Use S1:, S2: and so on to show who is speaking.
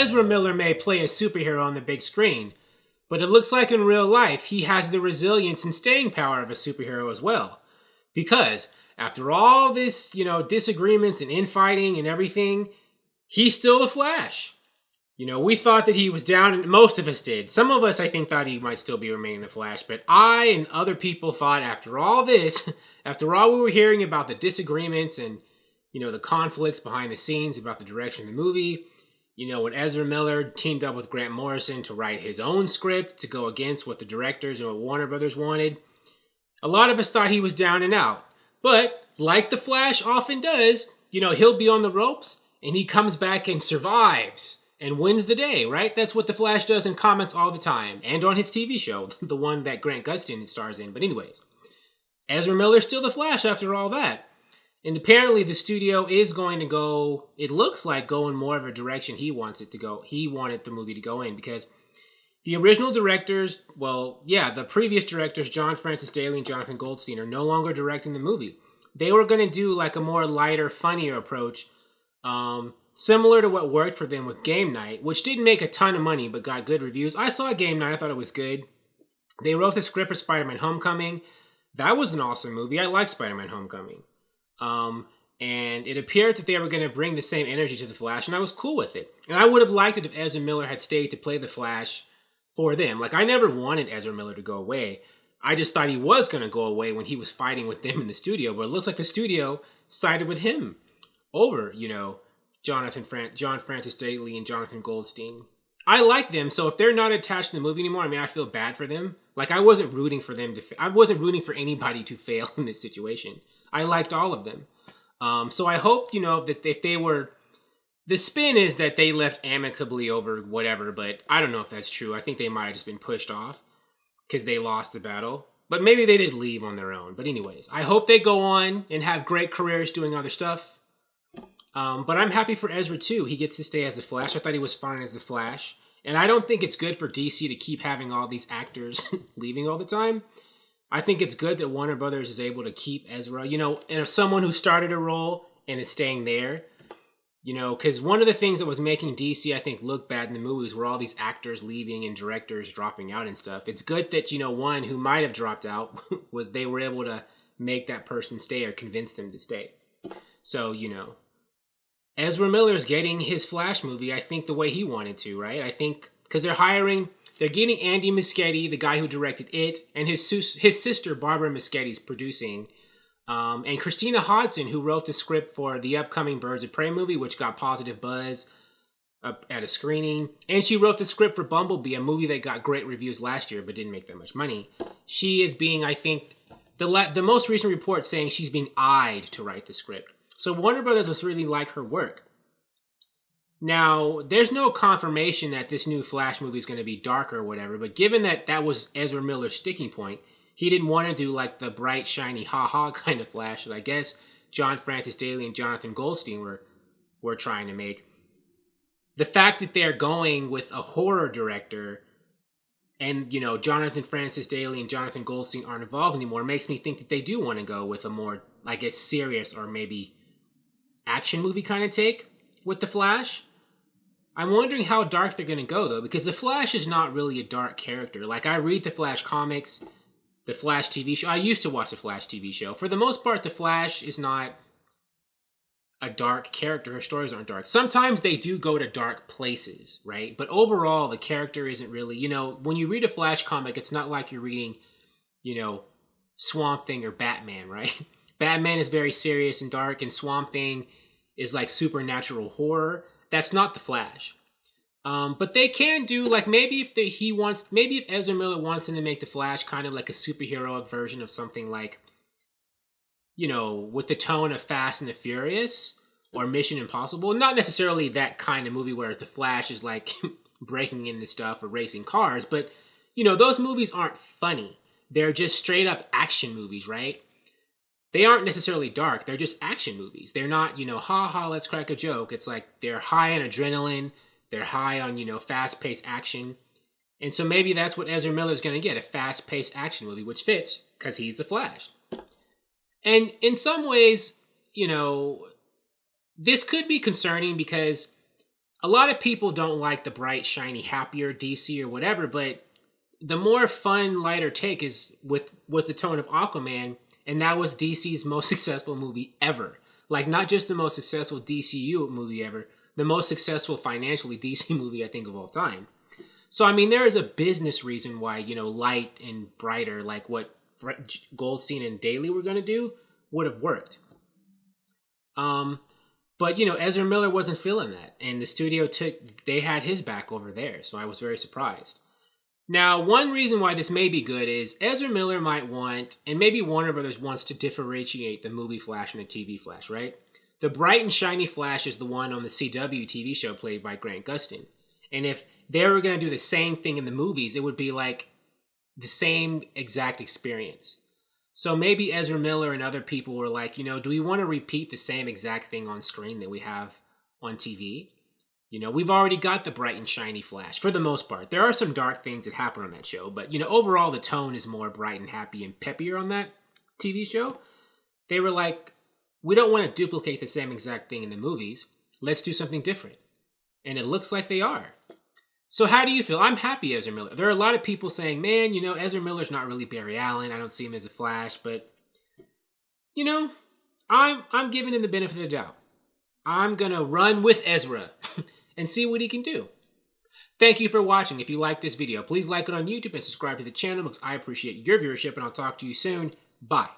S1: Ezra Miller may play a superhero on the big screen, but it looks like in real life he has the resilience and staying power of a superhero as well. Because after all this, disagreements and infighting and everything, he's still the Flash. We thought that he was down, and most of us did. Some of us, I think, thought he might still be remaining the Flash, but I and other people thought after all this, after all we were hearing about the disagreements and, the conflicts behind the scenes about the direction of the movie, when Ezra Miller teamed up with Grant Morrison to write his own script to go against what the directors and what Warner Brothers wanted, a lot of us thought he was down and out. But, like the Flash often does, he'll be on the ropes, and he comes back and survives and wins the day, right? That's what the Flash does in comics all the time, and on his TV show, the one that Grant Goldstein stars in. But anyways, Ezra Miller's still the Flash after all that. And apparently the studio is going to go, it looks like, go in more of a direction he wants it to go. He wanted the movie to go in because the original directors, the previous directors, John Francis Daley and Jonathan Goldstein, are no longer directing the movie. They were going to do like a more lighter, funnier approach, similar to what worked for them with Game Night, which didn't make a ton of money but got good reviews. I saw Game Night. I thought it was good. They wrote the script for Spider-Man Homecoming. That was an awesome movie. I like Spider-Man Homecoming. And it appeared that they were going to bring the same energy to the Flash, and I was cool with it. And I would have liked it if Ezra Miller had stayed to play the Flash for them. Like, I never wanted Ezra Miller to go away. I just thought he was going to go away when he was fighting with them in the studio, but it looks like the studio sided with him over, John Francis Daley and Jonathan Goldstein. I like them, so if they're not attached to the movie anymore, I feel bad for them. Like, I wasn't rooting for them I wasn't rooting for anybody to fail in this situation. I liked all of them. So I hope, that if they were... The spin is that they left amicably over whatever, but I don't know if that's true. I think they might have just been pushed off because they lost the battle. But maybe they did leave on their own. But anyways, I hope they go on and have great careers doing other stuff. But I'm happy for Ezra too. He gets to stay as the Flash. I thought he was fine as the Flash. And I don't think it's good for DC to keep having all these actors leaving all the time. I think it's good that Warner Brothers is able to keep Ezra, and if someone who started a role and is staying there, because one of the things that was making DC, I think, look bad in the movies were all these actors leaving and directors dropping out and stuff. It's good that, one who might have dropped out was they were able to make that person stay or convince them to stay. So, Ezra Miller's getting his Flash movie, I think, the way he wanted to, right? I think, because they're getting Andy Muschietti, the guy who directed It, and his sister, Barbara Muschietti, producing. And Christina Hodson, who wrote the script for the upcoming Birds of Prey movie, which got positive buzz at a screening. And she wrote the script for Bumblebee, a movie that got great reviews last year but didn't make that much money. She is being, I think, the most recent report saying she's being eyed to write the script. So Warner Brothers must really like her work. Now, there's no confirmation that this new Flash movie is going to be dark or whatever, but given that that was Ezra Miller's sticking point, he didn't want to do like the bright, shiny, ha-ha kind of Flash that I guess John Francis Daley and Jonathan Goldstein were trying to make. The fact that they're going with a horror director and, Jonathan Francis Daley and Jonathan Goldstein aren't involved anymore makes me think that they do want to go with a more, I guess, serious or maybe action movie kind of take with the Flash. I'm wondering how dark they're going to go, though, because the Flash is not really a dark character. Like, I read the Flash comics, the Flash TV show. I used to watch the Flash TV show. For the most part, the Flash is not a dark character. Her stories aren't dark. Sometimes they do go to dark places, right? But overall, the character isn't really, when you read a Flash comic, it's not like you're reading, Swamp Thing or Batman, right? Batman is very serious and dark, and Swamp Thing is like supernatural horror. That's not the Flash. But they can do, like, maybe if Ezra Miller wants him to make the Flash kind of like a superheroic version of something like, with the tone of Fast and the Furious or Mission Impossible. Not necessarily that kind of movie where the Flash is like breaking into stuff or racing cars, but, those movies aren't funny. They're just straight up action movies, right? They aren't necessarily dark. They're just action movies. They're not, let's crack a joke. It's like they're high on adrenaline. They're high on, fast-paced action. And so maybe that's what Ezra Miller's going to get, a fast-paced action movie, which fits because he's the Flash. And in some ways, this could be concerning because a lot of people don't like the bright, shiny, happier DC or whatever, but the more fun, lighter take is with the tone of Aquaman, and that was DC's most successful movie ever. Like, not just the most successful DCU movie ever, the most successful financially DC movie, I think, of all time. So, I mean, there is a business reason why, light and brighter, like what Goldstein and Daley were going to do, would have worked. But, Ezra Miller wasn't feeling that. And the studio they had his back over there. So I was very surprised. Now, one reason why this may be good is Ezra Miller might want, and maybe Warner Brothers wants to differentiate the movie Flash from the TV Flash, right? The bright and shiny Flash is the one on the CW TV show played by Grant Gustin. And if they were going to do the same thing in the movies, it would be like the same exact experience. So maybe Ezra Miller and other people were like, do we want to repeat the same exact thing on screen that we have on TV? We've already got the bright and shiny Flash for the most part. There are some dark things that happen on that show, but overall the tone is more bright and happy and peppier on that TV show. They were like, we don't want to duplicate the same exact thing in the movies. Let's do something different. And it looks like they are. So how do you feel? I'm happy Ezra Miller. There are a lot of people saying, man, Ezra Miller's not really Barry Allen. I don't see him as a Flash, but I'm giving him the benefit of the doubt. I'm going to run with Ezra and see what he can do. Thank you for watching. If you like this video, please like it on YouTube and subscribe to the channel because I appreciate your viewership, and I'll talk to you soon. Bye.